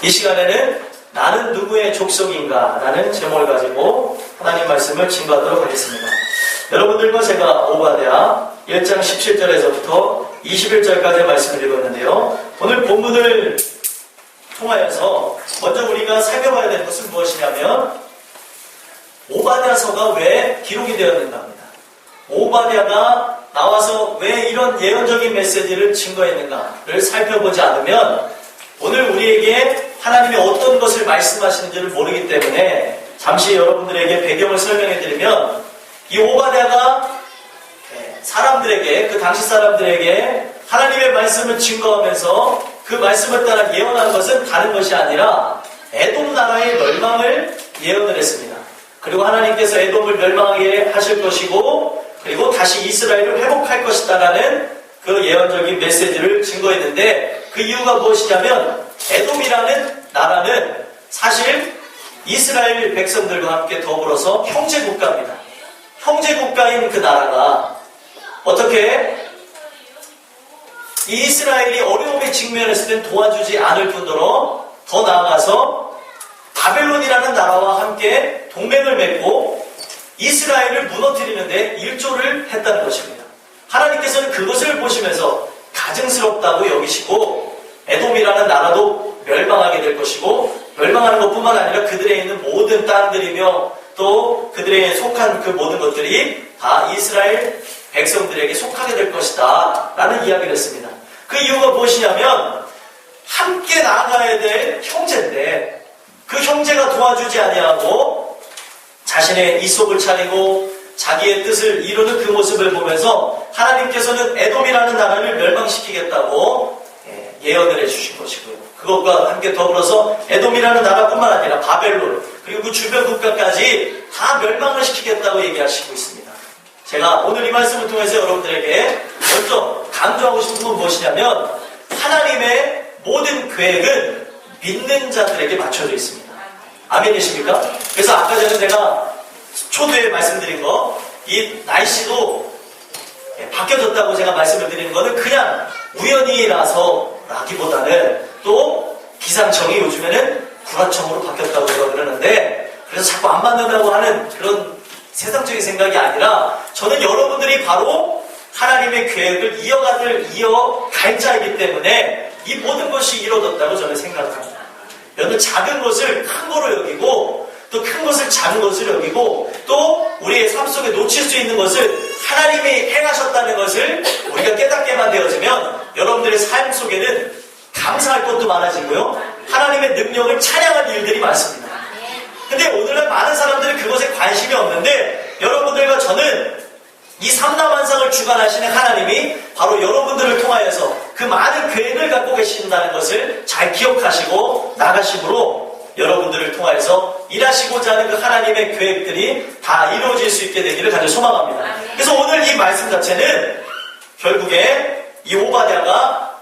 이 시간에는 나는 누구의 족속인가 라는 제목을 가지고 하나님 말씀을 증거하도록 하겠습니다. 여러분들과 제가 오바댜 1장 17절에서부터 21절까지의 말씀을 읽었는데요. 오늘 본문을 통하여서 먼저 우리가 살펴봐야 될 것은 무엇이냐면 오바댜서가 왜 기록이 되었는가 합니다. 오바댜가 나와서 왜 이런 예언적인 메시지를 증거했는가를 살펴보지 않으면 오늘 우리에게 하나님이 어떤 것을 말씀하시는지를 모르기 때문에 잠시 여러분들에게 배경을 설명해 드리면 이 오바댜가 사람들에게, 그 당시 사람들에게 하나님의 말씀을 증거하면서 그 말씀을 따라 예언한 것은 다른 것이 아니라 에돔 나라의 멸망을 예언을 했습니다. 그리고 하나님께서 에돔을 멸망하게 하실 것이고 그리고 다시 이스라엘을 회복할 것이다라는 그 예언적인 메시지를 증거했는데 그 이유가 무엇이냐면 에돔이라는 나라는 사실 이스라엘 백성들과 함께 더불어서 형제국가입니다. 형제국가인 그 나라가 어떻게 이 이스라엘이 어려움에 직면했을 때 도와주지 않을 뿐더러 더 나아가서 바벨론이라는 나라와 함께 동맹을 맺고 이스라엘을 무너뜨리는데 일조를 했다는 것입니다. 하나님께서는 그것을 보시면서 가증스럽다고 여기시고 에돔이라는 나라도 멸망하게 될 것이고 멸망하는 것뿐만 아니라 그들에 있는 모든 땅들이며 또 그들에 속한 그 모든 것들이 다 이스라엘 백성들에게 속하게 될 것이다 라는 이야기를 했습니다. 그 이유가 무엇이냐면 함께 나아가야 될 형제인데 그 형제가 도와주지 아니하고 자신의 이속을 차리고 자기의 뜻을 이루는 그 모습을 보면서 하나님께서는 에돔이라는 나라를 멸망시키겠다고 예언을 해주신 것이고요. 그것과 함께 더불어서 에돔이라는 나라뿐만 아니라 바벨론 그리고 그 주변 국가까지 다 멸망을 시키겠다고 얘기하시고 있습니다. 제가 오늘 이 말씀을 통해서 여러분들에게 먼저 강조하고 싶은 건 무엇이냐면 하나님의 모든 계획은 믿는 자들에게 맞춰져 있습니다. 아멘이십니까? 그래서 아까 전에 제가 초두에 말씀드린 거 이 날씨도 바뀌어졌다고 제가 말씀을 드리는 거는 그냥 우연이라서 라기보다는 또 기상청이 요즘에는 구라청으로 바뀌었다고 그러는데 그래서 자꾸 안 맞는다고 하는 그런 세상적인 생각이 아니라 저는 여러분들이 바로 하나님의 계획을 이어갈 자이기 때문에 이 모든 것이 이루어졌다고 저는 생각합니다. 여러분 작은 것을 큰 거로 여기고 또 큰 것을 작은 것을 여기고 또 우리의 삶 속에 놓칠 수 있는 것을 하나님이 행하셨다는 것을 우리가 깨닫게만 되어지면 여러분들의 삶 속에는 감사할 것도 많아지고요. 하나님의 능력을 찬양할 일들이 많습니다. 근데 오늘날 많은 사람들은 그것에 관심이 없는데 여러분들과 저는 이 삼라만상을 주관하시는 하나님이 바로 여러분들을 통하여서 그 많은 계획을 갖고 계신다는 것을 잘 기억하시고 나가심으로 여러분들을 통하여서 일하시고자 하는 그 하나님의 계획들이 다 이루어질 수 있게 되기를 간절히 소망합니다. 그래서 오늘 이 말씀 자체는 결국에 이 오바댜가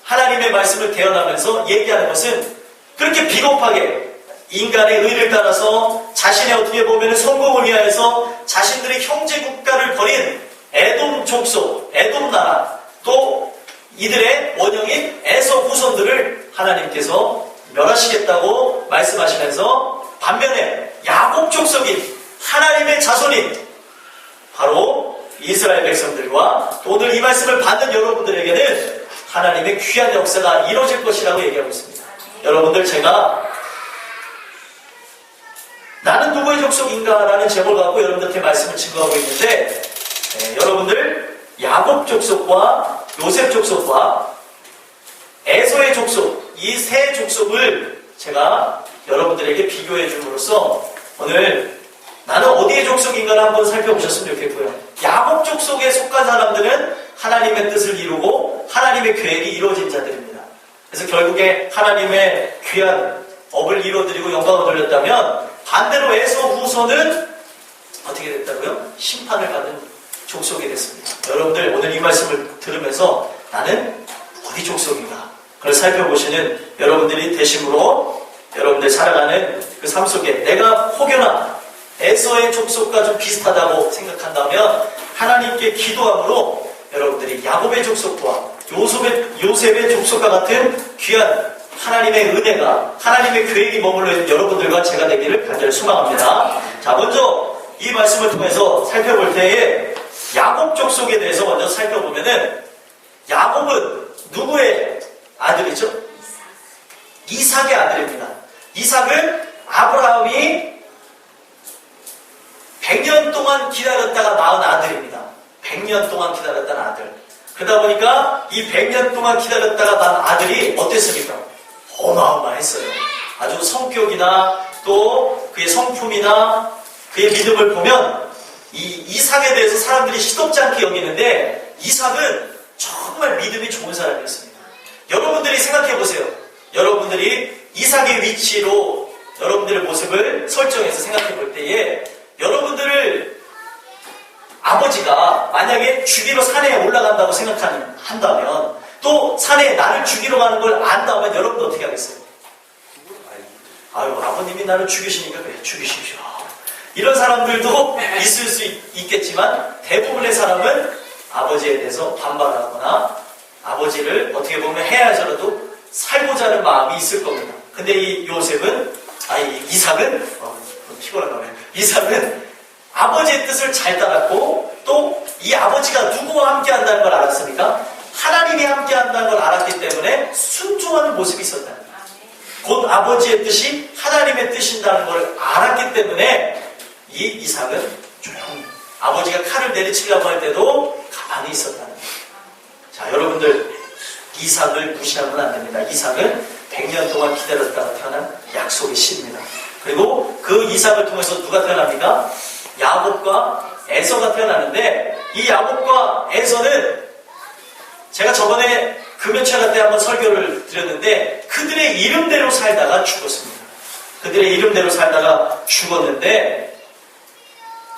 하나님의 말씀을 대언하면서 얘기하는 것은 그렇게 비겁하게 인간의 의를 따라서 자신의 어떻게 보면 성공을 위하여서 자신들의 형제 국가를 버린 에돔 족속, 에돔 나라 또 이들의 원형인 에서 후손들을 하나님께서 멸하시겠다고 말씀하시면서 반면에 야곱 족속인 하나님의 자손인 바로 이스라엘 백성들과 또 오늘 이 말씀을 받는 여러분들에게는 하나님의 귀한 역사가 이루어질 것이라고 얘기하고 있습니다. 여러분들 제가 나는 누구의 족속인가 라는 제목을 갖고 여러분들께 말씀을 증거하고 있는데 여러분들 야곱 족속과 요셉 족속과 에서의 족속 이 세 족속을 제가 여러분들에게 비교해 줌으로써 오늘 나는 어디의 족속인가를 한번 살펴보셨으면 좋겠고요. 야곱 족속에 속한 사람들은 하나님의 뜻을 이루고 하나님의 계획이 이루어진 자들입니다. 그래서 결국에 하나님의 귀한 업을 이루어드리고 영광을 돌렸다면 반대로 에서 후손은 어떻게 됐다고요? 심판을 받는 족속이 됐습니다. 여러분들 오늘 이 말씀을 들으면서 나는 어디 족속인가 그걸 살펴보시는 여러분들이 되심으로 여러분들 살아가는 그 삶 속에 내가 혹여나 에서의 족속과 좀 비슷하다고 생각한다면 하나님께 기도함으로 여러분들이 야곱의 족속과 요셉의 족속과 같은 귀한 하나님의 은혜가, 하나님의 계획이 머물러 있는 여러분들과 제가 되기를 간절히 소망합니다. 자, 먼저 이 말씀을 통해서 살펴볼 때에 야곱 족속에 대해서 먼저 살펴보면은, 야곱은 누구의 아들이죠? 이삭의 아들입니다. 이삭을 아브라함이 100년 동안 기다렸다가 낳은 아들입니다. 100년 동안 기다렸다는 아들. 그러다 보니까 이 100년 동안 기다렸다가 낳은 아들이 어땠습니까? 어마어마했어요. 아주 성격이나 또 그의 성품이나 그의 믿음을 보면 이 이삭에 대해서 사람들이 시덥지 않게 여기는데, 이삭은 정말 믿음이 좋은 사람이었습니다. 여러분들이 생각해 보세요. 여러분들이 이삭의 위치로 여러분들의 모습을 설정해서 생각해 볼 때에, 여러분들을 아버지가 만약에 죽이러 산에 올라간다고 한다면, 또 산에 나를 죽이러 가는 걸 안다면 여러분도 어떻게 하겠어요? 아유, 아버님이 나를 죽이시니까 그래, 죽이십시오. 이런 사람들도 있을 수 있겠지만, 대부분의 사람은 아버지에 대해서 반발하거나 아버지를 어떻게 보면 해야지라도 살고자 하는 마음이 있을 겁니다. 근데 이 이삭은 피곤하네. 이삭은 아버지의 뜻을 잘 따랐고, 또 이 아버지가 누구와 함께 한다는 걸 알았습니까? 하나님이 함께 한다는 걸 알았기 때문에 순종하는 모습이 있었다. 곧 아버지의 뜻이 하나님의 뜻인다는 걸 알았기 때문에 이 이삭은 조용히 아버지가 칼을 내리치려고 할 때도 가만히 있었다는 거예요. 자, 여러분들, 이삭을 무시하면 안 됩니다. 이삭은 100년 동안 기다렸다가 태어난 약속의 씨입니다. 그리고 그 이삭을 통해서 누가 태어납니까? 야곱과 에서가 태어나는데, 이 야곱과 에서는 제가 저번에 금요철야 때 한번 설교를 드렸는데, 그들의 이름대로 살다가 죽었습니다. 그들의 이름대로 살다가 죽었는데,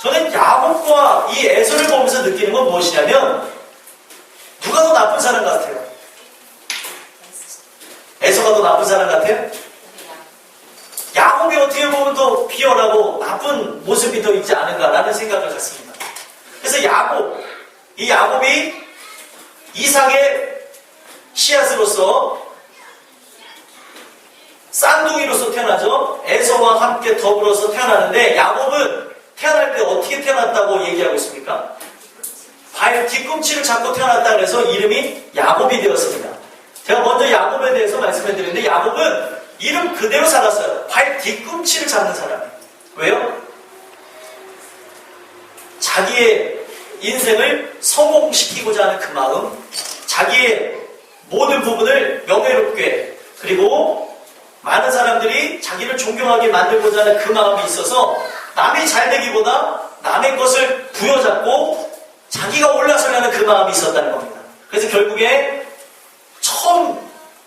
저는 야곱과 이 에서를 보면서 느끼는 건 무엇이냐면, 누가 더 나쁜 사람 같아요? 에서가 더 나쁜 사람 같아요? 야곱이 어떻게 보면 더 비열하고 나쁜 모습이 더 있지 않은가라는 생각을 갖습니다. 그래서 이 야곱이 이삭의 씨앗으로서 쌍둥이로서 태어나죠. 에서와 함께 더불어서 태어나는데, 야곱은 태어날 때 어떻게 태어났다고 얘기하고 있습니까? 발 뒤꿈치를 잡고 태어났다 그래서 이름이 야곱이 되었습니다. 제가 먼저 야곱에 대해서 말씀해 드렸는데, 야곱은 이름 그대로 살았어요. 발 뒤꿈치를 잡는 사람이에요. 왜요? 자기의 인생을 성공시키고자 하는 그 마음, 자기의 모든 부분을 명예롭게, 그리고 많은 사람들이 자기를 존경하게 만들고자 하는 그 마음이 있어서 남이 잘 되기보다 남의 것을 부여잡고 자기가 올라서려는 그 마음이 있었다는 겁니다. 그래서 결국에 처음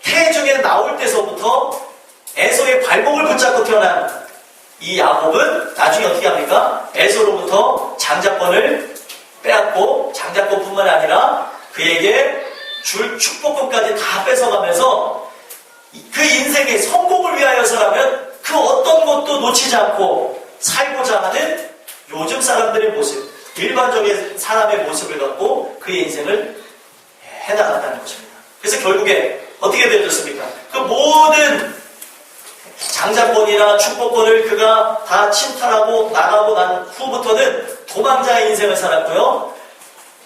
태 중에 나올 때서부터 에서의 발목을 붙잡고 태어난 이 야곱은 나중에 어떻게 합니까? 에서로부터 장자권을 빼앗고, 장자권뿐만 아니라 그에게 줄 축복권까지 다 뺏어가면서 그 인생의 성공을 위하여서라면 그 어떤 것도 놓치지 않고 살고자 하는 요즘 사람들의 모습, 일반적인 사람의 모습을 갖고 그의 인생을 해나갔다는 것입니다. 그래서 결국에 어떻게 되어졌습니까? 그 모든 장자권이나 축복권을 그가 다 침탈하고 나가고 난 후부터는 도망자의 인생을 살았고요.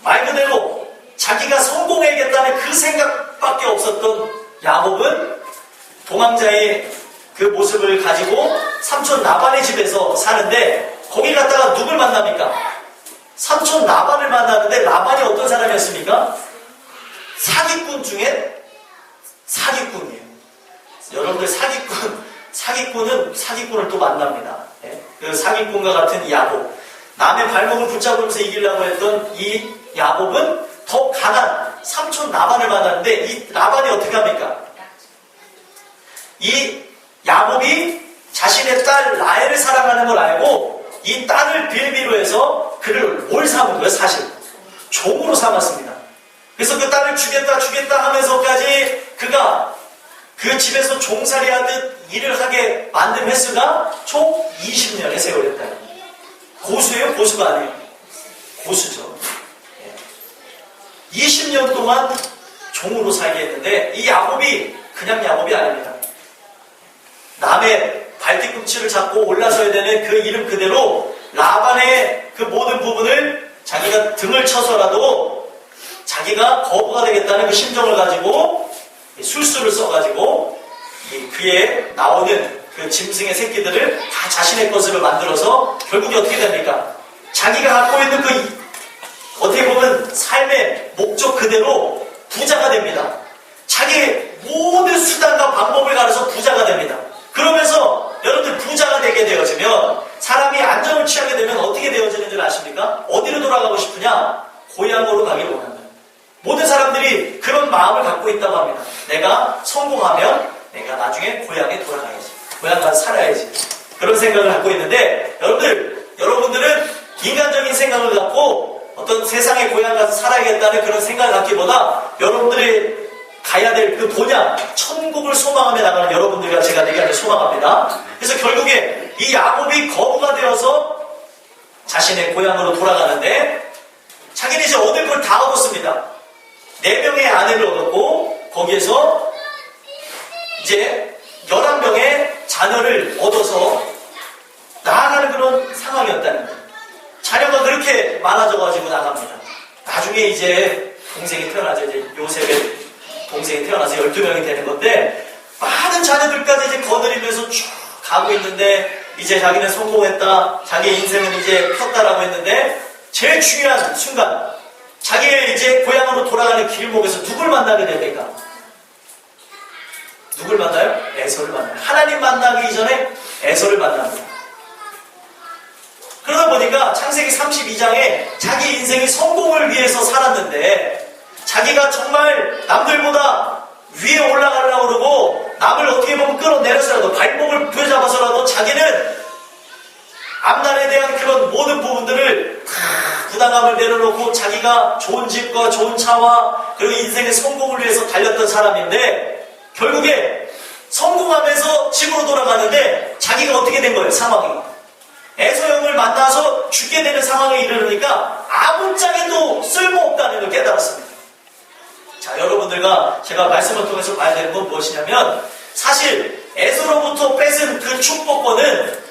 말 그대로 자기가 성공해야겠다는 그 생각밖에 없었던 야곱은 도망자의 그 모습을 가지고 삼촌 라반의 집에서 사는데, 거기 갔다가 누굴 만납니까? 삼촌 라반을 만나는데, 라반이 어떤 사람이었습니까? 사기꾼 중에 사기꾼이에요. 여러분들 사기꾼은 사기꾼을 또 만납니다. 그 사기꾼과 같은 야곱, 남의 발목을 붙잡으면서 이기려고 했던 이 야곱은 더 강한 삼촌 라반을 만났는데, 이 라반이 어떻게 합니까? 이 야곱이 자신의 딸 라헬을 사랑하는 걸 알고 이 딸을 빌미로 해서 그를 뭘 삼은 거예요? 사실 종으로 삼았습니다. 그래서 그 딸을 주겠다 하면서까지 그가 그 집에서 종살이하듯 일을 하게 만든 횟수가 총 20년의 세월이었다. 고수예요? 고수가 아니에요? 고수죠. 20년 동안 종으로 살게 했는데, 이 야곱이 그냥 야곱이 아닙니다. 남의 발뒤꿈치를 잡고 올라서야 되는 그 이름 그대로 라반의 그 모든 부분을 자기가 등을 쳐서라도 자기가 거부가 되겠다는 그 심정을 가지고 술수를 써가지고 그에 나오는 그 짐승의 새끼들을 다 자신의 것으로 만들어서 결국에 어떻게 됩니까? 자기가 갖고 있는 그 어떻게 보면 삶의 목적 그대로 부자가 됩니다. 자기의 모든 수단과 방법을 가려서 부자가 됩니다. 그러면서 여러분들 부자가 되게 되어지면 사람이 안정을 취하게 되면 어떻게 되어지는 줄 아십니까? 어디로 돌아가고 싶으냐? 고향으로 가길 원한다. 모든 사람들이 그런 마음을 갖고 있다고 합니다. 내가 성공하면 내가 나중에 고향에 돌아가야지. 고향 가서 살아야지. 그런 생각을 갖고 있는데 여러분들은 인간적인 생각을 갖고 어떤 세상의 고향 가서 살아야겠다는 그런 생각을 갖기보다 여러분들이 가야 될 그 본향, 천국을 소망하며 나가는 여러분들과 제가 되게 소망합니다. 그래서 결국에 이 야곱이 거부가 되어서 자신의 고향으로 돌아가는데 자기는 이제 얻을 걸 다 얻었습니다. 4명의 아내를 얻었고 거기에서 이제 11명의 자녀를 얻어서 나아가는 그런 상황이었다는 거예요. 자녀가 그렇게 많아져가지고 나갑니다. 나중에 이제 동생이 태어나죠. 이제 요셉의 동생이 태어나서 12명이 되는 건데 많은 자녀들까지 이제 거느리면서 쭉 가고 있는데 이제 자기는 성공했다. 자기의 인생은 이제 폈다라고 했는데 제일 중요한 순간 자기의 이제 고향으로 돌아가는 길목에서 누굴 만나게 됩니까? 누굴 만나요? 에서를 만나요. 하나님 만나기 전에 에서를 만납니다. 그러다 보니까 창세기 32장에 자기 인생이 성공을 위해서 살았는데 자기가 정말 남들보다 위에 올라가려고 그러고 남을 어떻게 보면 끌어내려서라도 발목을 부여잡아서라도 자기는 앞날에 대한 그런 모든 부분들을 부담감을 내려놓고 자기가 좋은 집과 좋은 차와 그리고 인생의 성공을 위해서 달렸던 사람인데 결국에 성공하면서 집으로 돌아가는데 자기가 어떻게 된 거예요? 상황이 에서 형을 만나서 죽게 되는 상황에 이르르니까 아무짝에도 쓸모없다는 걸 깨달았습니다. 자, 여러분들과 제가 말씀을 통해서 봐야 되는 건 무엇이냐면 사실 에서로부터 뺏은 그 축복권은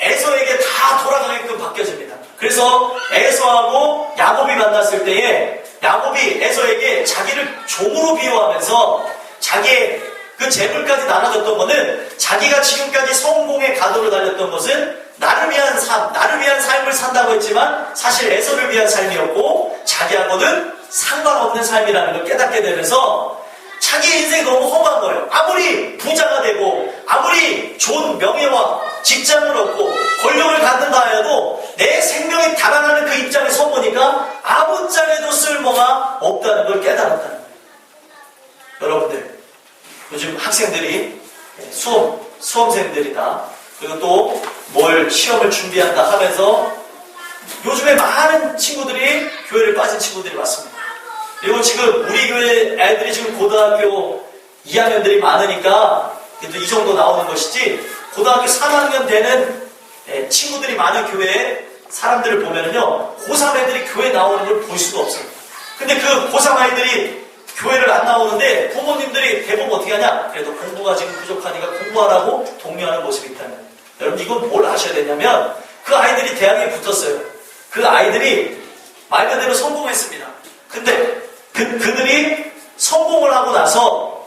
에서에게 다 돌아가게끔 바뀌어집니다. 그래서 에서하고 야곱이 만났을 때에 야곱이 에서에게 자기를 종으로 비유하면서 자기의 그 재물까지 나눠줬던 것은 자기가 지금까지 성공의 가도를 달렸던 것은 나를 위한 삶을 산다고 했지만 사실 에서를 위한 삶이었고 자기하고는 상관없는 삶이라는 걸 깨닫게 되면서 자기 인생이 너무 험한 거예요. 아무리 부자가 되고 아무리 좋은 명예와 직장을 얻고 권력을 갖는다 해도 내 생명이 달아나는 그 입장에 서보니까 아무짝에도 쓸모가 없다는 걸 깨달았다는 거예요. 여러분들 요즘 학생들이 수험생들이다 그리고 또 뭘 시험을 준비한다 하면서 요즘에 많은 친구들이 교회를 빠진 친구들이 많습니다. 그리고 지금 우리 교회 애들이 지금 고등학교 2학년들이 많으니까 또 이 정도 나오는 것이지 고등학교 3학년 되는 친구들이 많은 교회에 사람들을 보면은요 고3 애들이 교회 나오는 걸 볼 수가 없어요. 근데 그 고3 아이들이 교회를 안 나오는데 부모님들이 대부분 어떻게 하냐? 그래도 공부가 지금 부족하니까 공부하라고 독려하는 모습이 있다는 거예요. 여러분 이건 뭘 아셔야 되냐면 그 아이들이 대학에 붙었어요. 그 아이들이 말 그대로 성공했습니다. 근데 그들이 성공을 하고 나서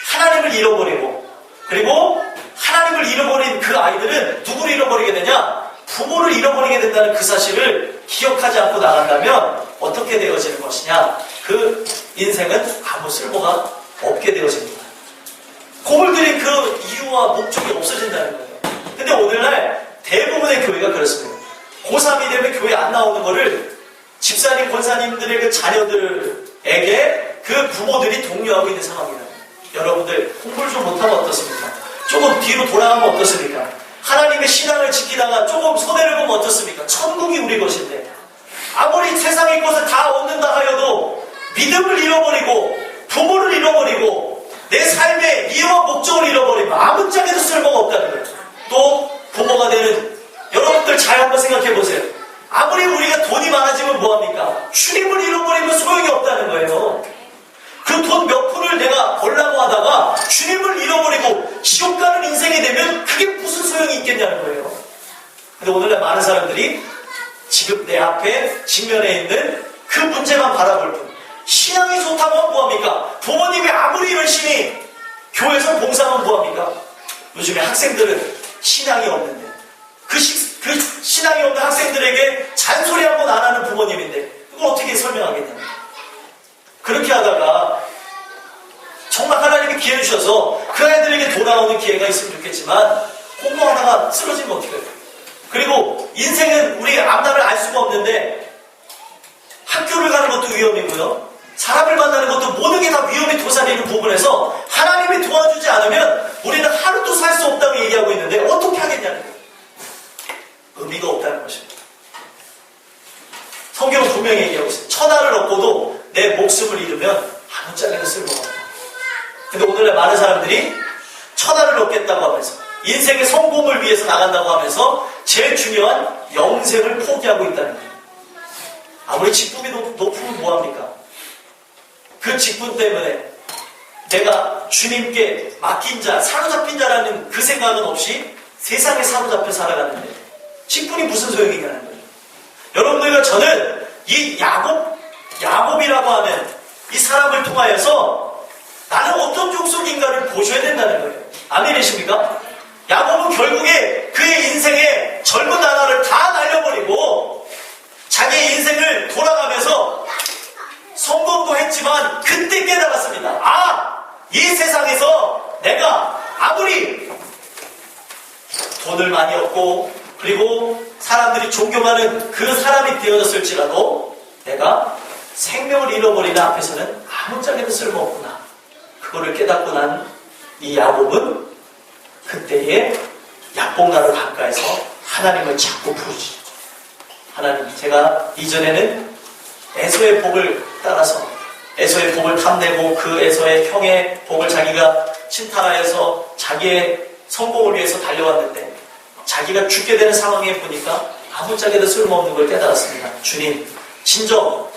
하나님을 잃어버리고 그리고 하나님을 잃어버린 그 아이들은 누구를 잃어버리게 되냐? 부모를 잃어버리게 된다는 그 사실을 기억하지 않고 나간다면 어떻게 되어지는 것이냐? 그 인생은 아무 쓸모가 없게 되어집니다. 공을 들인 그 이유와 목적이 없어진다는 거예요. 근데 오늘날 대부분의 교회가 그렇습니다. 고3이 되면 교회 안 나오는 거를 집사님, 권사님들의 그 자녀들에게 그 부모들이 독려하고 있는 상황이다. 여러분들 공부를 좀 못하면 어떻습니까? 조금 뒤로 돌아가면 어떻습니까? 하나님의 신앙을 지키다가 조금 손해를 보면 어떻습니까? 천국이 우리 것인데 아무리 세상의 것을 다 얻는다 하여도 믿음을 잃어버리고 부모를 잃어버리고 내 삶의 이유와 목적을 잃어버리면 아무짝에도 쓸모가 없다는 거예요. 또 부모가 되는 여러분들 잘 한번 생각해 보세요. 아무리 우리가 돈이 많아지면 뭐합니까? 주님을 잃어버리면 소용이 없다는 거예요. 그 돈 몇 푼을 내가 벌라고 하다가 주님을 잃어버리고 지옥 가는 인생이 인생이 되면 그게 무슨 소용이 있겠냐는 거예요. 근데 오늘날 많은 사람들이 지금 내 앞에 직면해 있는 그 문제만 바라볼 뿐, 신앙이 좋다면 뭐합니까? 부모님이 아무리 열심히 교회에서 봉사하면 뭐합니까? 요즘에 학생들은 신앙이 없는데 그 신앙이 없는 학생들에게 잔소리 한 번 안 하는 부모님인데 그걸 어떻게 설명하겠냐. 그렇게 하다가 정말 하나님이 기회 주셔서 그 아이들에게 돌아오는 기회가 있으면 좋겠지만 공부하다가 쓰러지면 어떻게 해요? 그리고 인생은 우리 앞날을 알 수가 없는데 학교를 가는 것도 위험이고요, 사람을 만나는 것도 모든 게 다 위험이 도사리는 부분에서 하나님이 도와주지 않으면 우리는 하루도 살 수 없다고 얘기하고 있는데 어떻게 하겠냐는 거예요. 의미가 없다는 것입니다. 성경은 분명히 얘기하고 있어요. 천하를 얻고도 내 목숨을 잃으면 아무짝에나 쓸모없다. 근데 오늘날 많은 사람들이 천하를 얻겠다고 하면서 인생의 성공을 위해서 나간다고 하면서 제일 중요한 영생을 포기하고 있다는 거예요. 아무리 직분이 높으면 뭐합니까? 그 직분 때문에 내가 주님께 맡긴 자, 사로잡힌 자라는 그 생각은 없이 세상에 사로잡혀 살아가는데 직분이 무슨 소용이냐는 거예요. 여러분들과 저는 이 야곱이라고 하는 이 사람을 통하여서 나는 어떤 족속인가를 보셔야 된다는 거예요. 아멘이십니까? 야곱은 결국에 그의 인생의 젊은 나날을 다 날려버리고 자기의 인생을 돌아가면서 성공도 했지만 그때 깨달았습니다. 이 세상에서 내가 아무리 돈을 많이 얻고 그리고 사람들이 존경하는 그 사람이 되어졌을지라도 내가 생명을 잃어버리는 앞에서는 아무짝에도 쓸모없구나. 그거를 깨닫고 난 이 야곱은 그때에 약봉나루 가까이서 하나님을 자꾸 부르시죠. 하나님, 제가 이전에는 에서의 복을 따라서 에서의 복을 탐내고 그 에서의 형의 복을 자기가 침탈하여서 자기의 성공을 위해서 달려왔는데 자기가 죽게 되는 상황에 보니까 아무짝에도 쓸모없는 걸 깨달았습니다. 주님, 진정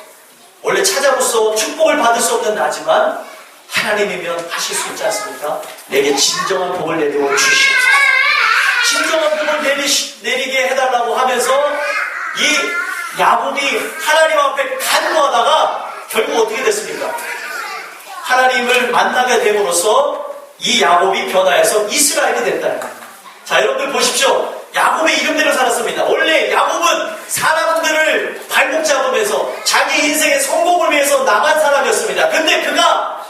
원래 찾아로서 축복을 받을 수 없는 나지만 하나님이면 하실 수 있지 않습니까? 내게 진정한 복을 내려 주시옵소서. 진정한 복을 내리게 해달라고 하면서 이 야곱이 하나님 앞에 간구하다가 결국 어떻게 됐습니까? 하나님을 만나게 됨으로써 이 야곱이 변화해서 이스라엘이 됐다는 거예요. 자, 여러분들 보십시오. 야곱의 이름대로 살았습니다. 원래 야곱은 사람들을 발목 잡으면서 자기 인생의 성공을 위해서 나간 사람이었습니다. 근데 그가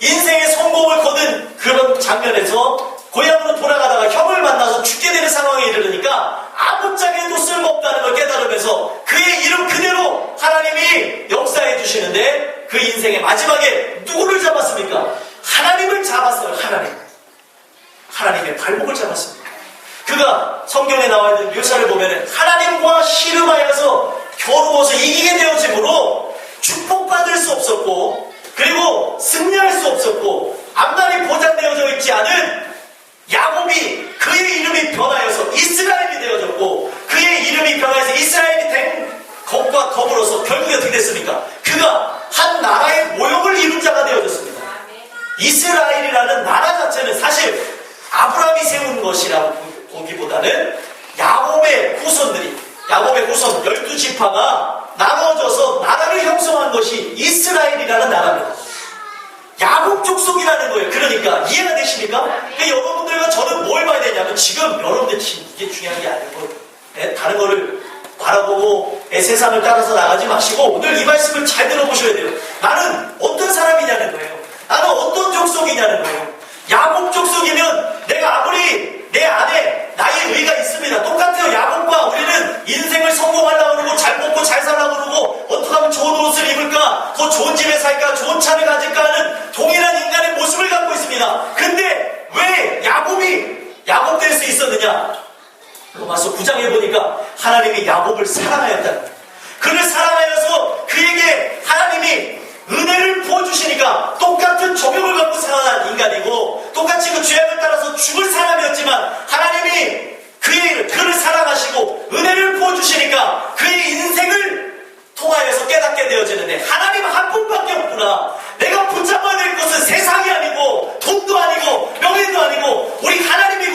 인생의 성공을 거둔 그런 장면에서 고향으로 돌아가다가 형을 만나서 죽게 되는 상황에 이르르니까 아무짝에도 쓸모없다는 걸 깨달으면서 그의 이름 그대로 하나님이 역사해 주시는데 그 인생의 마지막에 누구를 잡았습니까? 하나님을 잡았어요. 하나님의 발목을 잡았습니다. 그가 성경에 나와 있는 묘사를 보면 하나님과 씨름하여서 겨루어서 이기게 되어짐으로 축복받을 수 없었고 그리고 승리할 수 없었고 앞날이 보장되어져 있지 않은 야곱이 그의 이름이 변하여서 이스라엘이 되어졌고 그의 이름이 변하여서 이스라엘이 된 것과 더불어서 결국에 어떻게 됐습니까? 그가 한 나라의 모형을 이룬 자가 되어졌습니다. 이스라엘이라는 나라 자체는 사실 아브라함이 세운 것이라고 보기보다는 야곱의 후손 12지파가 나눠져서 나라를 형성한 것이 이스라엘이라는 나라입니다. 야곱 족속이라는 거예요. 그러니까 이해가 되십니까? 그러니까 여러분들과 저는 뭘 봐야 되냐면 지금 여러분들 이게 중요한 게 아니고 다른 거를 바라보고 세상을 따라서 나가지 마시고 오늘 이 말씀을 잘 들어보셔야 돼요. 나는 어떤 사람이냐는 거예요. 나는 어떤 족속이냐는 거예요. 야곱 족속이면 내가 아무리 내 안에 나의 의가 있습니다. 똑같아요. 야곱과 우리는 인생을 성공하려고 그러고 잘 먹고 잘 살려고 그러고 어떻게 하면 좋은 옷을 입을까, 더 좋은 집에 살까, 좋은 차를 가질까 하는 동일한 인간의 모습을 갖고 있습니다. 근데 왜 야곱 될 수 있었느냐? 로마서 9장에 보니까 하나님이 야곱을 사랑하였다는 거예요. 그를 사랑하여서 그에게 하나님이 은혜를 부어주시니까 똑같은 조명을 갖고 살아난 인간이고 똑같이 그 죄악을 따라서 죽을 사람이었지만 하나님이 그를 사랑하시고 은혜를 부어주시니까 그의 인생을 통하여서 깨닫게 되어지는데 하나님 한 분밖에 없구나. 내가 붙잡아야 될 것은 세상이 아니고 돈도 아니고 명예도 아니고 우리 하나님이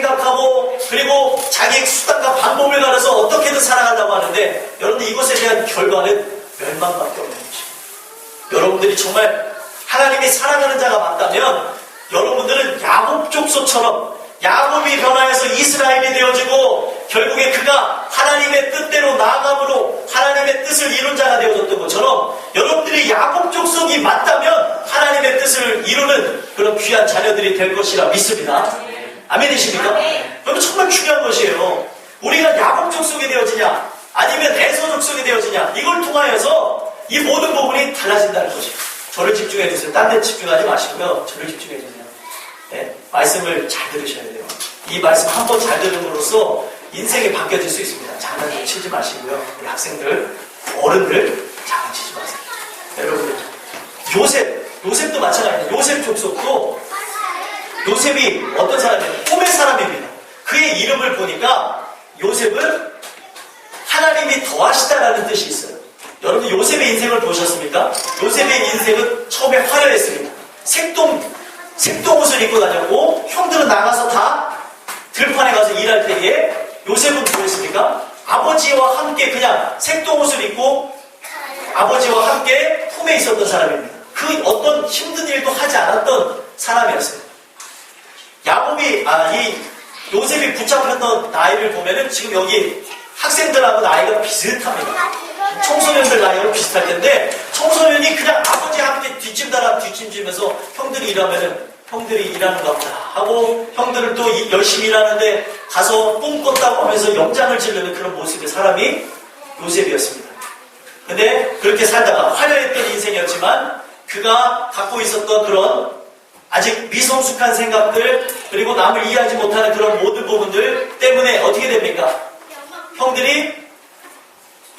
생각하고 그리고 자기 수단과 방법을 가려서 어떻게든 살아가려고 하는데 여러분들 이것에 대한 결과는 멸망밖에 없는 것입니다. 여러분들이 정말 하나님이 사랑하는 자가 맞다면 여러분들은 야곱 족속처럼 야곱이 변화해서 이스라엘이 되어지고 결국에 그가 하나님의 뜻대로 나아감으로 하나님의 뜻을 이룬 자가 되어졌던 것처럼 여러분들이 야곱 족속이 맞다면 하나님의 뜻을 이루는 그런 귀한 자녀들이 될 것이라 믿습니다. 아멘이십니까? 여러분 정말 중요한 것이에요. 우리가 야곱 족속이 되어지냐 아니면 에서 족속이 되어지냐 이걸 통하여서 이 모든 부분이 달라진다는 것이에요. 저를 집중해 주세요. 딴 데 집중하지 마시고요. 저를 집중해 주세요. 네, 말씀을 잘 들으셔야 돼요. 이 말씀 한 번 잘 들음으로써 인생이 바뀌어질 수 있습니다. 장난좀 치지 마시고요. 우리 학생들, 어른들 장난치지 마세요. 여러분들 요셉도 마찬가지입니다. 요셉 족속도 요셉이 어떤 사람이에요? 꿈의 사람입니다. 그의 이름을 보니까 요셉은 하나님이 더하시다라는 뜻이 있어요. 여러분 요셉의 인생을 보셨습니까? 요셉의 인생은 처음에 화려했습니다. 색동 옷을 입고 다녔고 형들은 나가서 다 들판에 가서 일할 때에 요셉은 뭐했습니까? 아버지와 함께 그냥 색동 옷을 입고 아버지와 함께 품에 있었던 사람입니다. 그 어떤 힘든 일도 하지 않았던 사람이었어요. 이 요셉이 붙잡혔던 나이를 보면은 지금 여기 학생들하고 나이가 비슷합니다. 청소년들 나이가 비슷할 텐데 청소년이 그냥 아버지와 함께 뒷짐지면서 형들이 일하면은 형들이 일하는가 보다 하고 형들은 또 열심히 일하는데 가서 꿈 꿨다고 하면서 영장을 지르는 그런 모습의 사람이 요셉이었습니다. 근데 그렇게 살다가 화려했던 인생이었지만 그가 갖고 있었던 그런 아직 미성숙한 생각들 그리고 남을 이해하지 못하는 그런 모든 부분들 때문에 어떻게 됩니까? 형들이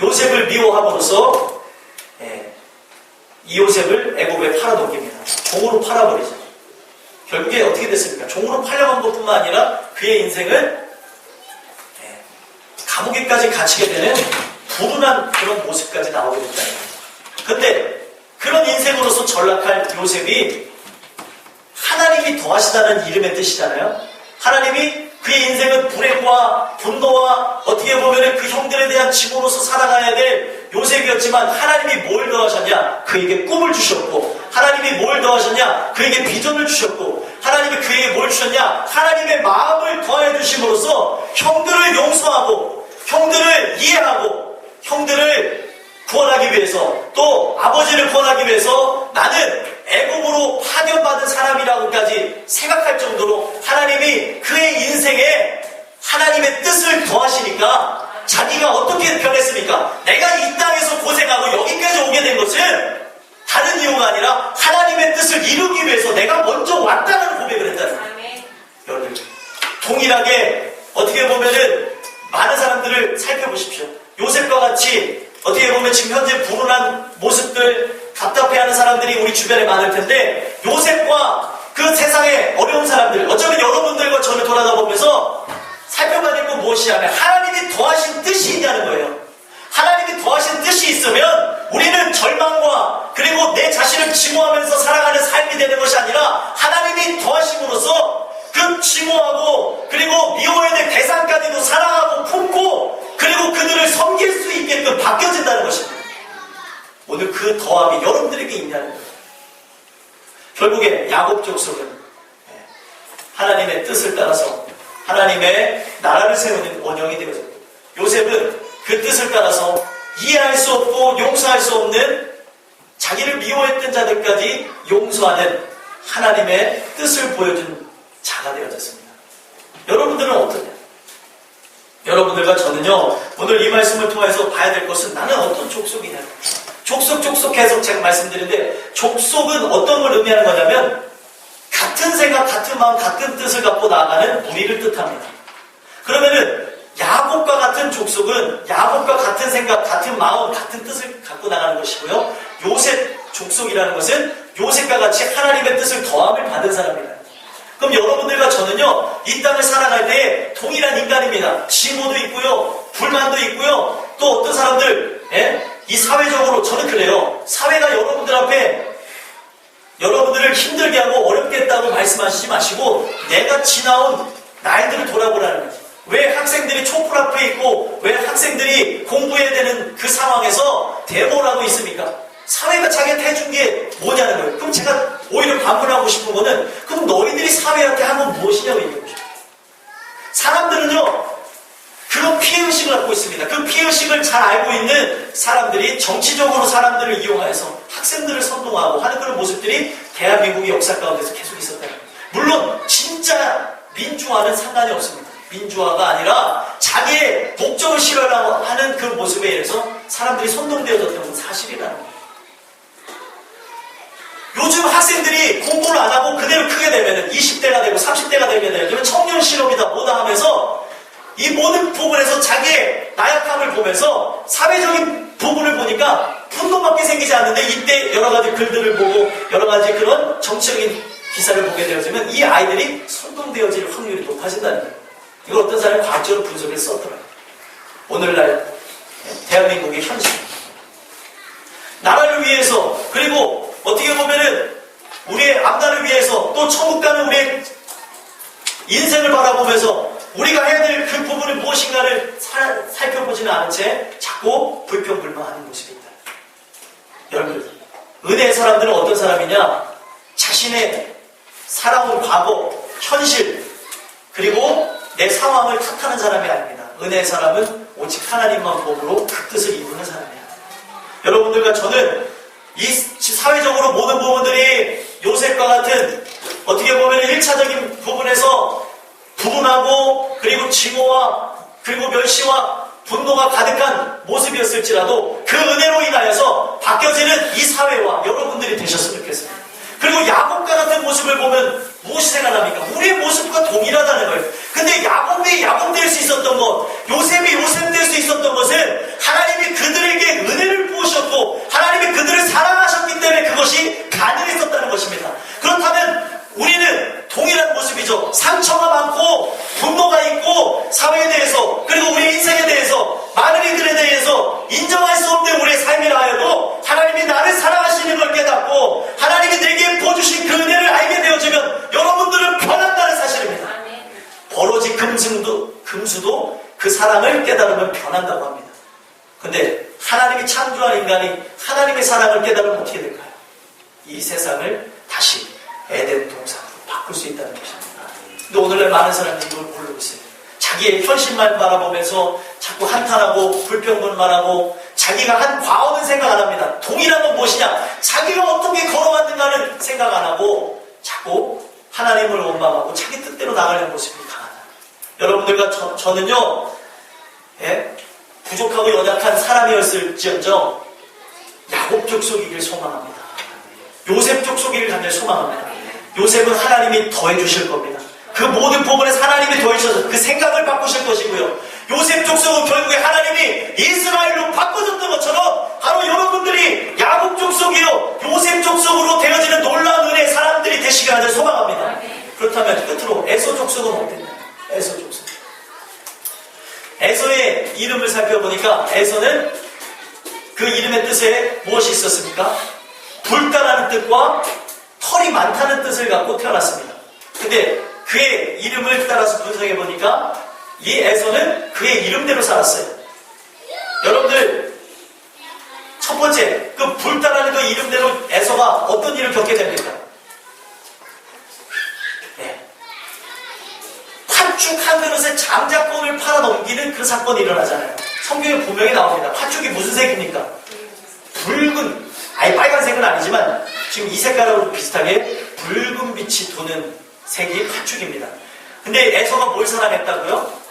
요셉을 미워함으로써 이 요셉을 애굽에 팔아넘깁니다. 종으로 팔아버리죠. 결국에 어떻게 됐습니까? 종으로 팔려간 것뿐만 아니라 그의 인생은 감옥에까지 갇히게 되는 불운한 그런 모습까지 나오게 된다는 거죠. 근데 그런 인생으로서 전락할 요셉이 하나님이 더하시다는 이름의 뜻이잖아요. 하나님이 그의 인생은 불행과 분노와 어떻게 보면 그 형들에 대한 짐으로서 살아가야 될 요셉이었지만 하나님이 뭘 더하셨냐? 그에게 꿈을 주셨고 하나님이 뭘 더하셨냐? 그에게 비전을 주셨고 하나님이 그에게 뭘 주셨냐? 하나님의 마음을 더해 주심으로써 형들을 용서하고 형들을 이해하고 형들을 구원하기 위해서 또 아버지를 구원하기 위해서 나는 애굽으로 파견받은 사람이라고까지 생각할 정도로 하나님이 그의 인생에 하나님의 뜻을 더하시니까 자기가 어떻게 변했습니까? 내가 이 땅에서 고생하고 여기까지 오게 된 것은 다른 이유가 아니라 하나님의 뜻을 이루기 위해서 내가 먼저 왔다는 고백을 했다는 거예요. 여러분 동일하게 어떻게 보면은 많은 사람들을 살펴보십시오. 요셉과 같이 어떻게 보면 지금 현재 불운한 모습들 답답해하는 사람들이 우리 주변에 많을 텐데 요셉과 그 세상의 어려운 사람들 어쩌면 여러분들과 저를 돌아다 보면서 살펴봐야 될 건 무엇이냐면 하나님이 더하신 뜻이 있냐는 거예요. 하나님이 더하신 뜻이 있으면 우리는 절망과 그리고 내 자신을 증오하면서 살아가는 삶이 되는 것이 아니라 하나님이 더하심으로써 그 증오하고 그리고 미워해야 될 대상까지도 사랑하고 품고 그리고 그들을 섬길 수 있게끔 바뀌어진다는 것입니다. 오늘 그 더함이 여러분들에게 있냐는 거예요. 결국에 야곱 족속은 하나님의 뜻을 따라서 하나님의 나라를 세우는 원형이 되어졌고 요셉은 그 뜻을 따라서 이해할 수 없고 용서할 수 없는 자기를 미워했던 자들까지 용서하는 하나님의 뜻을 보여준 자가 되어졌습니다. 여러분들은 어떠냐? 여러분들과 저는요 오늘 이 말씀을 통해서 봐야 될 것은 나는 어떤 족속이냐. 족속 계속 제가 말씀드리는데 족속은 어떤 걸 의미하는 거냐면 같은 생각, 같은 마음, 같은 뜻을 갖고 나아가는 무리를 뜻합니다. 그러면은 야곱과 같은 족속은 야곱과 같은 생각, 같은 마음, 같은 뜻을 갖고 나가는 것이고요. 요셉 족속이라는 것은 요셉과 같이 하나님의 뜻을 더함을 받은 사람입니다. 그럼 여러분들과 저는요 이 땅을 살아갈 때 동일한 인간입니다. 증오도 있고요, 불만도 있고요. 또 어떤 사람들 이 사회적으로 저는 그래요. 사회가 여러분들 앞에 여러분들을 힘들게 하고 어렵게 했다고 말씀하시지 마시고 내가 지나온 나이들을 돌아보라는 거지. 왜 학생들이 촛불 앞에 있고 왜 학생들이 공부해야 되는 그 상황에서 데모를 하고 있습니까? 사회가 자기한테 해준 게 뭐냐는 거예요. 그럼 제가 오히려 반문하고 싶은 거는 그럼 너희들이 사회한테 한 건 무엇이냐고 얘기하고 싶어요. 사람들은요 그런 피해의식을 갖고 있습니다. 그 피해의식을 잘 알고 있는 사람들이 정치적으로 사람들을 이용해서 학생들을 선동하고 하는 그런 모습들이 대한민국의 역사 가운데서 계속 있었다는 거예요. 물론 진짜 민주화는 상관이 없습니다. 민주화가 아니라 자기의 목적을 실현하고 하는 그 모습에 의해서 사람들이 선동되어졌던 건 사실이라는 거예요. 요즘 학생들이 공부를 안 하고 그대로 크게 되면 20대가 되고 30대가 되면 청년 실업이다 뭐다 하면서 이 모든 부분에서 자기의 나약함을 보면서 사회적인 부분을 보니까 분노밖에 생기지 않는데 이때 여러 가지 글들을 보고 여러 가지 그런 정치적인 기사를 보게 되어지면 이 아이들이 선동되어질 확률이 높아진다는 거예요. 이걸 어떤 사람이 과학적으로 분석을 썼더라고요. 오늘날 대한민국의 현실. 나라를 위해서 그리고 어떻게 보면은 우리의 앞날을 위해서 또 천국 가는 우리의 인생을 바라보면서 우리가 해야 될 그 부분이 무엇인가를 살펴보지는 않은 채 자꾸 불평불만하는 모습이 있다. 여러분, 은혜의 사람들은 어떤 사람이냐? 자신의 살아온 과거, 현실, 그리고 내 상황을 탓하는 사람이 아닙니다. 은혜의 사람은 오직 하나님만 보므로 그 뜻을 이루는 사람이에요. 여러분들과 저는 이 사회적으로 모든 부분들이 요셉과 같은 어떻게 보면 1차적인 부분에서 분하고 그리고 증오와 그리고 멸시와 분노가 가득한 모습이었을지라도 그 은혜로 인하여서 바뀌어지는 이 사회와 여러분들이 되셨으면 좋겠습니다. 그리고 야곱과 같은 모습을 보면 무엇이 생각납니까? 우리의 모습과 동일하다는 거예요. 근데 야곱이 야곱 될 수 있었던 것, 요셉이 요셉 될 수 있었던 것은 하나님이 그들에게 은혜를 부으셨고 하나님이 그들을 사랑하셨기 때문에 그것이 가능했었다는 것입니다. 그렇다면 우리는 동일한 모습이죠. 상처가 많고 분노가 있고 사회에 대해서 그리고 우리의 인생에 대해서 많은 이들에 대해서 인정할 수 없는 우리의 삶이라 하여도 하나님이 나를 사랑하시는 걸 깨닫고 하나님이 내게 부어주신 그 은혜를 알게 되어지면 여러분들은 변한다는 사실입니다. 버러지 금수도 그 사랑을 깨달으면 변한다고 합니다. 근데 하나님이 창조한 인간이 하나님의 사랑을 깨달으면 어떻게 될까요? 이 세상을 다시 에덴 동산으로 바꿀 수 있다는 것입니다. 근데 오늘날 많은 사람들이 이걸 모르고 있어요. 자기의 현실만 바라보면서 자꾸 한탄하고 불평불만하고 자기가 한 과언은 생각 안 합니다. 동일한 건 무엇이냐? 자기가 어떻게 걸어왔는가는 생각 안 하고 자꾸 하나님을 원망하고 자기 뜻대로 나가려는 모습이 강하다. 여러분들과 저는요, 부족하고 연약한 사람이었을지언정 야곱 족속이길 소망합니다. 요셉 족속이길 간절히 소망합니다. 요셉은 하나님이 더해주실 겁니다. 그 모든 부분에서 하나님이 더해주셔서 그 생각을 바꾸실 것이고요. 요셉 족속은 결국에 하나님이 이스라엘로 바꿔줬던 것처럼 바로 여러분들이 야곱 족속이요 요셉 족속으로 되어지는 놀라운 은혜의 사람들이 되시길 하는 소망합니다. 그렇다면 끝으로 에서 족속은 어땠나요? 에서 족속. 에서의 이름을 살펴보니까 에서는 그 이름의 뜻에 무엇이 있었습니까? 붉다라는 뜻과 털이 많다는 뜻을 갖고 태어났습니다. 근데 그의 이름을 따라서 분석해보니까 이 에서는 그의 이름대로 살았어요. 여러분들 첫 번째 그 붉다라는 그 이름대로 에서가 어떤 일을 겪게 됩니까? 팥죽 한 그릇에 장자권을 팔아넘기는 그 사건이 일어나잖아요. 성경에 분명히 나옵니다. 팥죽이 무슨 색입니까? 붉은, 아예 빨간색은 아니지만 지금 이 색깔하고 비슷하게 붉은 빛이 도는 색이 팥죽입니다. 근데 에서가 뭘 사랑했다고요?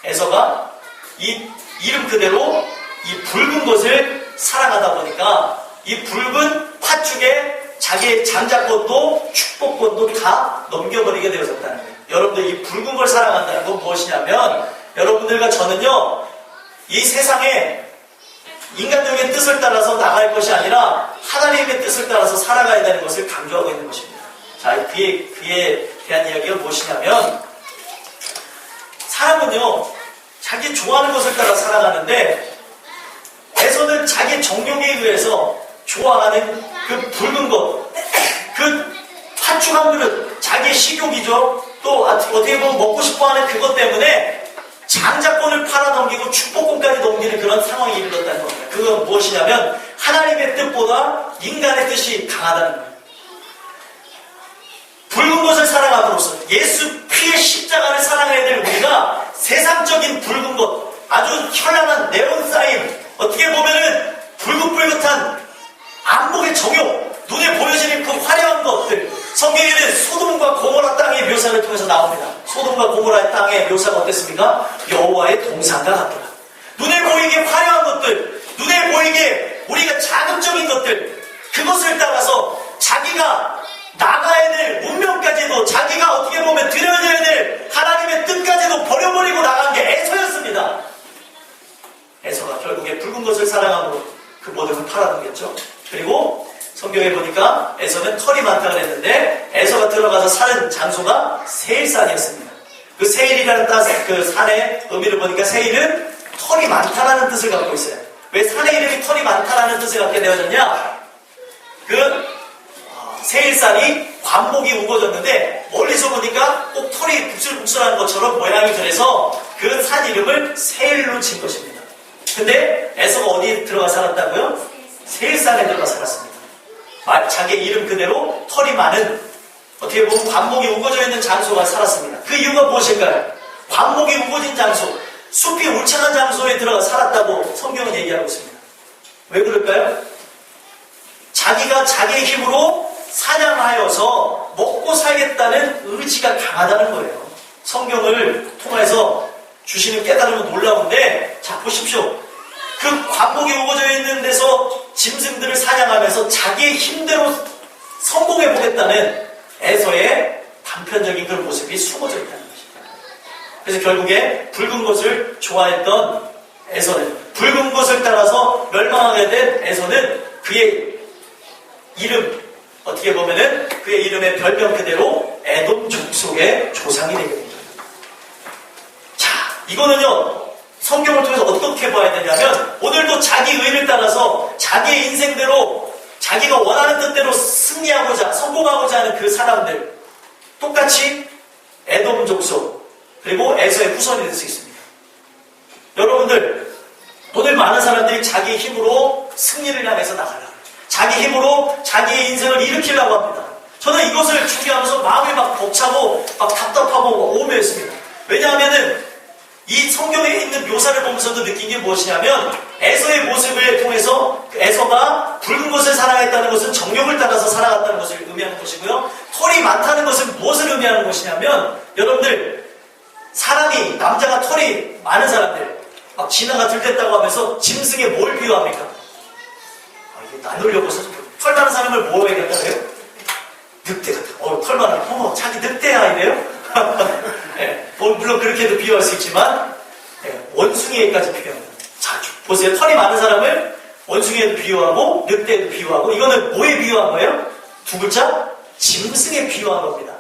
에서가 이 이름 그대로 이 붉은 것을 사랑하다 보니까 이 붉은 팥죽에 자기의 장자권도 축복권도 다 넘겨버리게 되어졌다는 거예요. 여러분들 이 붉은 걸 사랑한다는 건 무엇이냐면 여러분들과 저는요 이 세상에 인간적인 뜻을 따라서 나갈 것이 아니라 하나님의 뜻을 따라서 살아가야 되는 것을 강조하고 있는 것입니다. 자, 그에 대한 이야기가 무엇이냐면 사람은요 자기 좋아하는 것을 따라 살아가는데 에서는 자기 정욕에 의해서 좋아하는 그 붉은 것, 그 팥죽 한 그릇, 자기의 식욕이죠. 또 어떻게 보면 먹고 싶어하는 그것 때문에 장자권을 팔아넘기고 축복권까지 넘기는 그런 상황에 이르렀다는 겁니다. 그건 무엇이냐면 하나님의 뜻보다 인간의 뜻이 강하다는 거예요. 붉은 것을 사랑함으로써 예수 피의 십자가를 사랑해야 될 우리가 세상적인 붉은 것, 아주 현란한 네온 사인, 어떻게 보면은 불긋불긋한 안목의 정욕, 눈에 보여지는 그 화려한 것들, 성경에는 소돔과 고모라 땅의 묘사를 통해서 나옵니다. 소돔과 고모라 땅의 묘사가 어땠습니까? 여호와의 동산과 같더라. 눈에 보이게 화려한 것들, 눈에 보이게 우리가 자극적인 것들, 그것을 따라서 자기가 나가야 될 운명까지도, 자기가 어떻게 보면 드려져야 될 하나님의 뜻까지도 버려버리고 나간 게 에서였습니다. 에서가 결국에 붉은 것을 사랑함으로 그 모든 걸 팔아넘겼죠. 그리고 성경에 보니까 에서는 털이 많다고 했는데 에서가 들어가서 사는 장소가 세일산이었습니다. 그 세일이라는 그 산의 의미를 보니까 세일은 털이 많다라는 뜻을 갖고 있어요. 왜 산의 이름이 털이 많다라는 뜻을 갖게 되어졌냐? 그 세일산이 관목이 우거졌는데 멀리서 보니까 꼭 털이 북슬북슬한 것처럼 모양이 그래서 그 산 이름을 세일로 진 것입니다. 근데 에서가 어디에 들어가 살았다고요? 세일산에 들어가 살았습니다. 자기 이름 그대로 털이 많은, 어떻게 보면 관목이 우거져 있는 장소가 살았습니다. 그 이유가 무엇일까요? 관목이 우거진 장소, 숲이 울창한 장소에 들어가 살았다고 성경은 얘기하고 있습니다. 왜 그럴까요? 자기가 자기의 힘으로 사냥하여서 먹고 살겠다는 의지가 강하다는 거예요. 성경을 통해서 주시는 깨달음은 놀라운데, 자 보십시오. 그 관목이 우거져 있는 데서 짐승들을 사냥하면서 자기의 힘대로 성공해 보겠다는 에서의 단편적인 그런 모습이 숨어져 있다는 것입니다. 그래서 결국에 붉은 것을 좋아했던 에서는, 붉은 것을 따라서 멸망하게 된 에서는 그의 이름, 어떻게 보면은 그의 이름의 별명 그대로 에돔 족속의 조상이 되게 됩니다. 자, 이거는요, 성경을 통해서 어떻게 봐야 되냐면, 오늘도 자기 의를 따라서 자기의 인생대로 자기가 원하는 뜻대로 승리하고자, 성공하고자 하는 그 사람들, 똑같이 에돔 족속, 그리고 에서의 후손이 될 수 있습니다. 여러분들, 오늘 많은 사람들이 자기 힘으로 승리를 향해서 나가라, 자기 힘으로 자기의 인생을 일으키려고 합니다. 저는 이것을 준비하면서 마음이 막 벅차고 막 답답하고 오묘했습니다. 왜냐하면은 이 성경에 있는 묘사를 보면서도 느낀 게 무엇이냐면, 에서의 모습을 통해서 에서가 붉은 것을 사랑했다는 것은 정욕을 따라서 살아갔다는 것을 의미하는 것이고요. 털이 많다는 것은 무엇을 의미하는 것이냐면, 여러분들, 사람이, 남자가 털이 많은 사람들, 막 지나가 들댔다고 하면서 짐승에 뭘 비유합니까? 안 올려보서 털 많은 사람을 뭐 얘기할까 그래요? 늑대 같아. 털 많은, 자기 늑대야 이래요? 네, 물론 그렇게도 비유할 수 있지만, 네, 원숭이에까지 비유합니다. 자, 보세요. 털이 많은 사람을 원숭이에도 비유하고 늑대에도 비유하고, 이거는 뭐에 비유한 거예요? 두 글자? 짐승에 비유한 겁니다.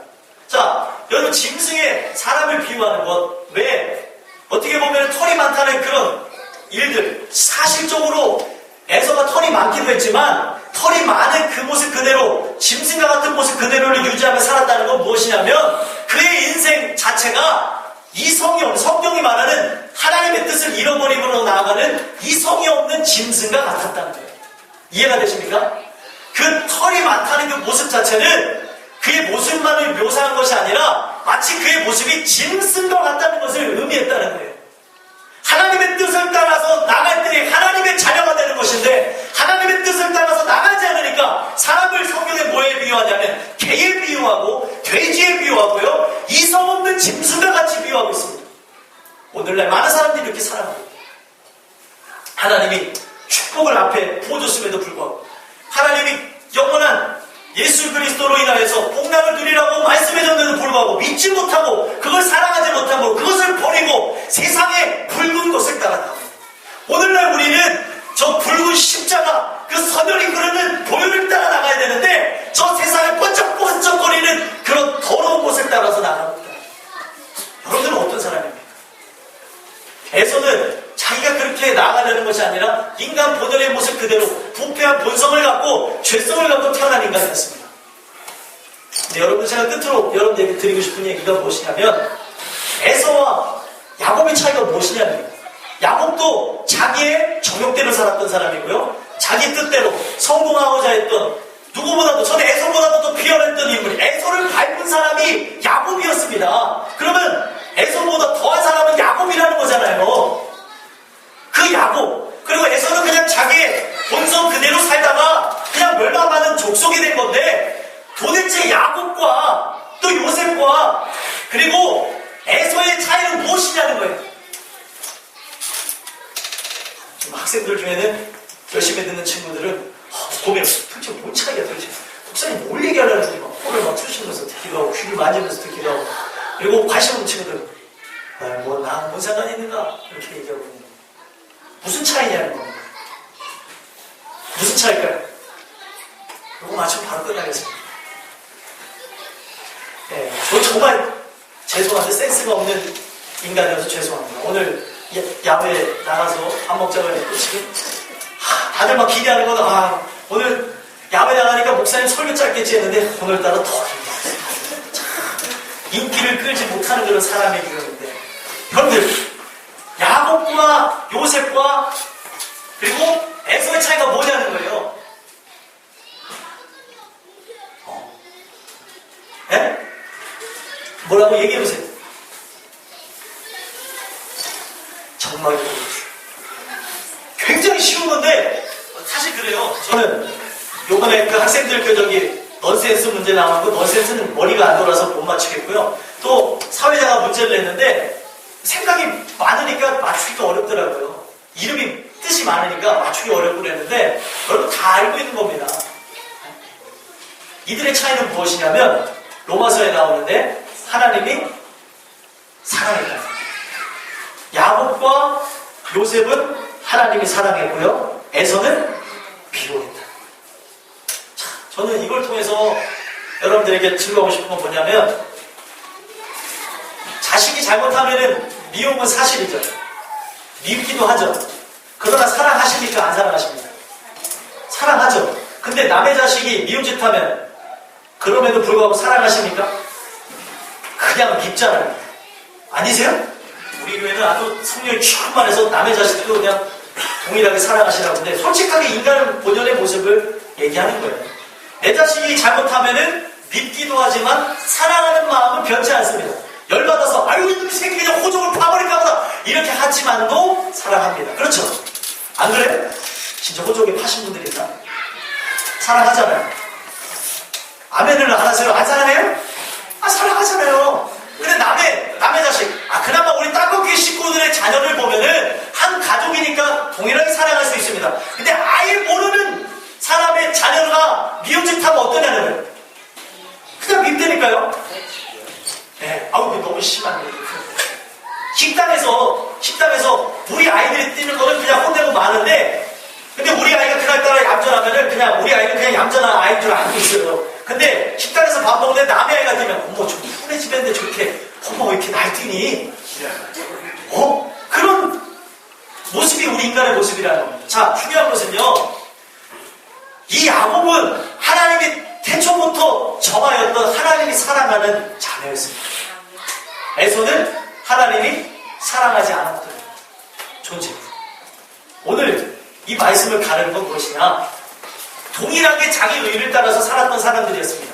자, 여러분, 짐승에 사람을 비유하는 것, 왜? 어떻게 보면 털이 많다는 그런 일들, 사실적으로 에서가 털이 많기도 했지만 털이 많은 그 모습 그대로, 짐승과 같은 모습 그대로를 유지하며 살았다는 건 무엇이냐면, 그의 인생 자체가 이성이, 성경이 말하는 하나님의 뜻을 잃어버림으로 나아가는 이성이 없는 짐승과 같았다는 거예요. 이해가 되십니까? 그 털이 많다는 그 모습 자체는 그의 모습만을 묘사한 것이 아니라 마치 그의 모습이 짐승과 같다는 것을 의미했다는 거예요. 하나님의 뜻을 따라서 나갈 때 하나님의 자녀가 되는 것인데, 하나님의 뜻을 따라서 나가지 않으니까 사람을 성경에 뭐에 비유하냐면 개에 비유하고 돼지에 비유하고요, 이성 없는 짐승과 같이 비유하고 있습니다. 오늘날 많은 사람들이 이렇게 살아갑니다. 하나님이 축복을 앞에 부어줬음에도 불구하고, 하나님이 영원한 예수 그리스도로 인하여서 복락을 누리라고 말씀해줬는데도 불구하고 믿지 못하고, 그걸 사랑하지 못하고, 그것을 버리고 세상의 붉은 것을 따라가고, 오늘날 우리는 저 붉은 십자가, 그 서늘이 흐르는 보혈을 따라 나가야 되는데, 저 세상에 번쩍번쩍거리는 그런 더러운 것을 따라서 나갑니다. 여러분들은 어떤 사람입니까? 에서는 자기가 그렇게 나아가려는 것이 아니라 인간 본연의 모습 그대로 부패한 본성을 갖고 죄성을 갖고 태어난 인간이었습니다. 근데 여러분 제가 끝으로 여러분들에게 드리고 싶은 얘기가 무엇이냐면 에서와 야곱의 차이가 무엇이냐는 거예요. 야곱도 자기의 정욕대로 살았던 사람이고요. 자기 뜻대로 성공하고자 했던 누구보다도 저는 에서보다도 더 비열했던 인물이 에서를 밟은 사람이 야곱이었습니다. 그러면 에서보다 더한 사람은 야곱이라는 거잖아요. 그 야곱 그리고 에서는 그냥 자기의 본성 그대로 살다가 그냥 멸망하는 족속이 된 건데 도대체 야곱과 또 요셉과 그리고 에서의 차이는 무엇이냐는 거예요. 좀 학생들 중에는 열심히 듣는 친구들은 고민을 도대체 뭔 차이야 도대체 목사님 뭘 얘기하려는 거지 막 코를 막 쑤시면서 듣기도 하고 귀를 만지면서 듣기도 하고 그리고 관심 없는 친구들은 뭐 나 뭔 상관이 있는가 이렇게 얘기하고 있는 거예요. 무슨 차이냐는 겁니다. 무슨 차이일까요? 이거 맞추면 바로 끝나겠습니다. 네, 저 정말 죄송한데 센스가 없는 인간이어서 죄송합니다. 오늘 야외에 나가서 밥 먹자고 했고 지금 다들 막 기대하는 거다. 오늘 야외 나가니까 목사님 설교 짧겠지 했는데 오늘따라 더 긴장했어요. 인기를 끌지 못하는 그런 사람에게 그러는데 여러분들 야곱과 요셉과 그리고 에서의 차이가 뭐냐는 거예요. 네? 뭐라고 얘기해보세요. 정말 굉장히 쉬운 건데 사실 그래요. 저는 요번에 그 학생들 저기 넌센스 문제 나온 거 넌센스는 머리가 안 돌아서 못 맞추겠고요. 또 사회자가 문제를 냈는데 생각이 많으니까 맞추기가 어렵더라고요. 이름이 뜻이 많으니까 맞추기 어렵고 그랬는데 여러분 다 알고 있는 겁니다. 이들의 차이는 무엇이냐면 로마서에 나오는데 하나님이 사랑했다. 야곱과 요셉은 하나님이 사랑했고요. 에서는 미워했다. 자, 저는 이걸 통해서 여러분들에게 증거하고 싶은 건 뭐냐면 자식이 잘못하면은 미움은 사실이죠. 밉기도 하죠. 그러나 사랑하십니까? 안 사랑하십니까? 사랑하죠. 근데 남의 자식이 미운 짓 하면 그럼에도 불구하고 사랑하십니까? 그냥 밉잖아요. 아니세요? 우리 교회는 아주 성령이 충만해서 남의 자식도 그냥 동일하게 사랑하시라고 하는데 솔직하게 인간 본연의 모습을 얘기하는 거예요. 내 자식이 잘못하면은 밉기도 하지만 사랑하는 마음은 변치 않습니다. 열받아서 아유 이 새끼 그냥 호적을 파버릴까 보다 이렇게 하지만도 사랑합니다. 그렇죠? 안 그래요? 진짜 호적에 파신 분들 있나? 사랑하잖아요. 아멘을 안 하세요? 안 사랑해요? 사랑하잖아요. 근데 남의 자식 그나마 우리 땅끝 식구들의 자녀를 보면은 한 가족이니까 동일하게 사랑할 수 있습니다. 근데 아예 모르는 사람의 자녀가 미움짓 하면 어떠냐는 거예요. 그냥 밉다니까요. 네, 너무 심한 거예요. 식당에서 우리 아이들이 뛰는 거는 그냥 혼내고 마는데 근데 우리 아이가 그날따라 얌전하면은 그냥 우리 아이는 그냥 얌전한 아이인 줄 알고 있어요. 근데 식당에서 밥 먹는데 남의 아이가 뛰면 어머 저 푸네 집인데 저렇게 어머 왜 이렇게 날뛰니? 그런 모습이 우리 인간의 모습이라는 겁니다. 자, 중요한 것은요. 이 야곱은 하나님이 태초부터 정하였던 하나님이 사랑하는 자녀였습니다. 에서는 하나님이 사랑하지 않았던 존재입니다. 오늘 이 말씀을 가르는 건 무엇이냐? 동일하게 자기 의를 따라서 살았던 사람들이었습니다.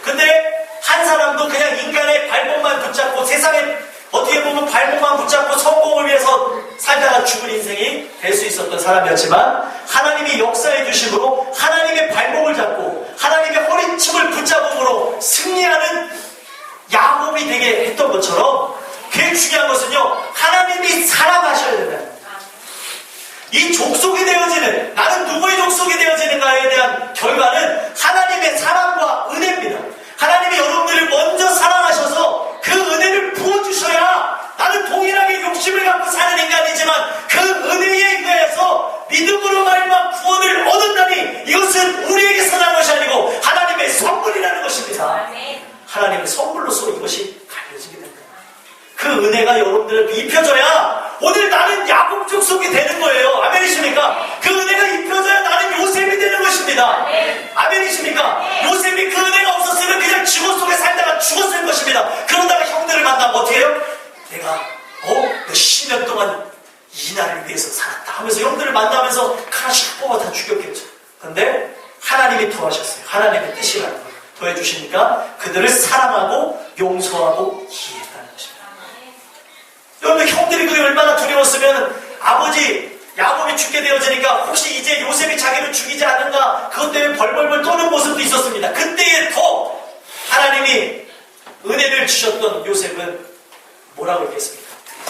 근데 한 사람도 그냥 인간의 발목만 붙잡고 세상에 어떻게 보면 발목만 붙잡고 성공을 위해서 살다가 죽은 인생이 될 수 있었던 사람이었지만 하나님이 역사해 주심으로 하나님의 발목을 잡고 하나님의 허리춤을 붙잡음으로 승리하는 야곱이 되게 했던 것처럼 제일 중요한 것은요. 하나님이 사랑하셔야 된다. 이 족속이 되어지는 나는 누구의 족속이 되어지는가에 대한 결과는 하나님의 사랑과 은혜입니다. 하나님이 여러분들을 먼저 사랑하셔서 그 은혜를 부어주셔야 나는 동일하게 욕심을 갖고 사는 인간이지만 그 은혜에 의해서 믿음으로 말미암아 구원을 얻는다니 이것은 우리에게서 난 것이 아니고 하나님의 선물이라는 것입니다. 하나님의 선물로서 이것이 가려지게 됩니다. 그 은혜가 여러분들을 입혀져야 오늘 나는 야곱 족속이 되는 거예요. 아멘이십니까? 그 은혜가 입혀져야 나는 요셉이 되는 것입니다. 아멘이십니까? 요셉이 그 은혜가 없었으면 그냥 죽었어 죽었을 것입니다. 그러다가 형들을 만나면 어떻게 해요? 내가 몇십 년 동안 이 나라를 위해서 살았다 하면서 형들을 만나면서 하나씩 뽑아 다 죽였겠죠. 근데 하나님이 도와주셨어요. 하나님의 뜻이라는 걸 도와주시니까 그들을 사랑하고 용서하고 이해했다는 것입니다. 여러분들 형들이 그게 얼마나 두려웠으면 아버지 야곱이 죽게 되어지니까 혹시 이제 요셉이 자기를 죽이지 않는가 그것 때문에 벌벌벌 떠는 모습도 있었습니다. 그때에 더 하나님이 은혜를 주셨던 요셉은 뭐라고 얘기했습니까?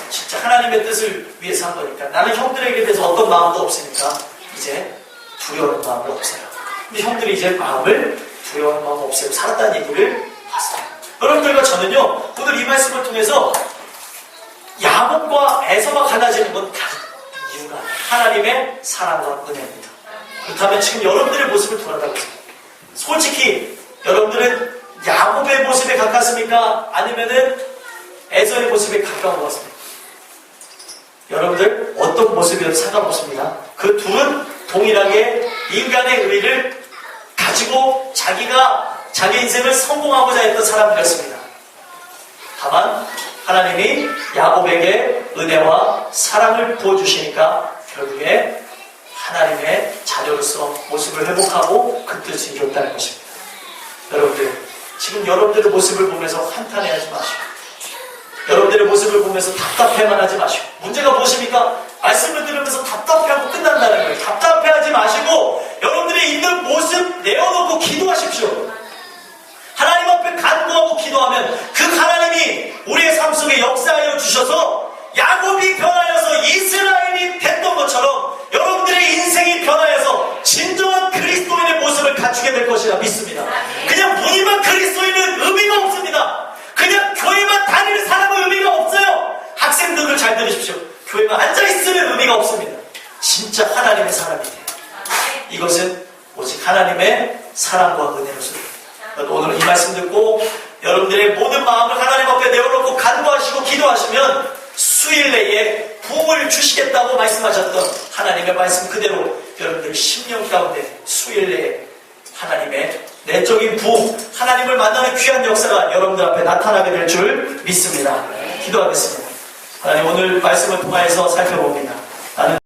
진짜 하나님의 뜻을 위해서 한 거니까 나는 형들에게 대해서 어떤 마음도 없으니까 이제 두려워하는 마음이 없어요. 근데 형들이 이제 마음을 두려워하는 마음 없애고 살았다는 얘기를 봤어요. 여러분들과 저는요 오늘 이 말씀을 통해서 야곱과 에서가 갈라지는 건 이유가 하나님의 사랑과 은혜입니다. 그렇다면 지금 여러분들의 모습을 돌아다보세요. 솔직히 여러분들은 야곱의 모습에 가깝습니까? 아니면은 에서의 모습에 가까운 것 같습니까? 여러분들 어떤 모습이라도 상관없습니다. 그 둘은 동일하게 인간의 의를 가지고 자기가 자기 인생을 성공하고자 했던 사람들이었습니다. 다만 하나님이 야곱에게 은혜와 사랑을 부어주시니까 결국에 하나님의 자녀로서 모습을 회복하고 그 뜻을 이뤘다는 것입니다. 여러분들 지금 여러분들의 모습을 보면서 한탄해하지 마시고 여러분들의 모습을 보면서 답답해만 하지 마시고 문제가 무엇입니까? 말씀을 들으면서 답답해하고 끝난다는 거예요. 답답해하지 마시고 여러분들의 있는 모습 내어놓고 기도하십시오. 하나님 앞에 간구하고 기도하면 그 하나님이 우리의 삶 속에 역사하여 주셔서 야곱이 변하여서 이스라엘이 됐던 것처럼 여러분들의 인생이 변하여서 진정한 그리스도인의 모습을 갖추게 될 것이라 믿습니다. 그냥 무늬만 그리스도인은 의미가 없습니다. 그냥 교회만 다니는 사람은 의미가 없어요. 학생들을 잘 들으십시오. 교회만 앉아있으면 의미가 없습니다. 진짜 하나님의 사람이 돼요. 이것은 오직 하나님의 사랑과 은혜로서 오늘 이 말씀 듣고 여러분들의 모든 마음을 하나님 앞에 내어놓고 간구하시고 기도하시면 수일 내에 부흥을 주시겠다고 말씀하셨던 하나님의 말씀 그대로 여러분들의 심령 가운데 수일 내에 하나님의 내적인 부흥, 하나님을 만나는 귀한 역사가 여러분들 앞에 나타나게 될 줄 믿습니다. 기도하겠습니다. 하나님 오늘 말씀을 통하여서 살펴봅니다. 나는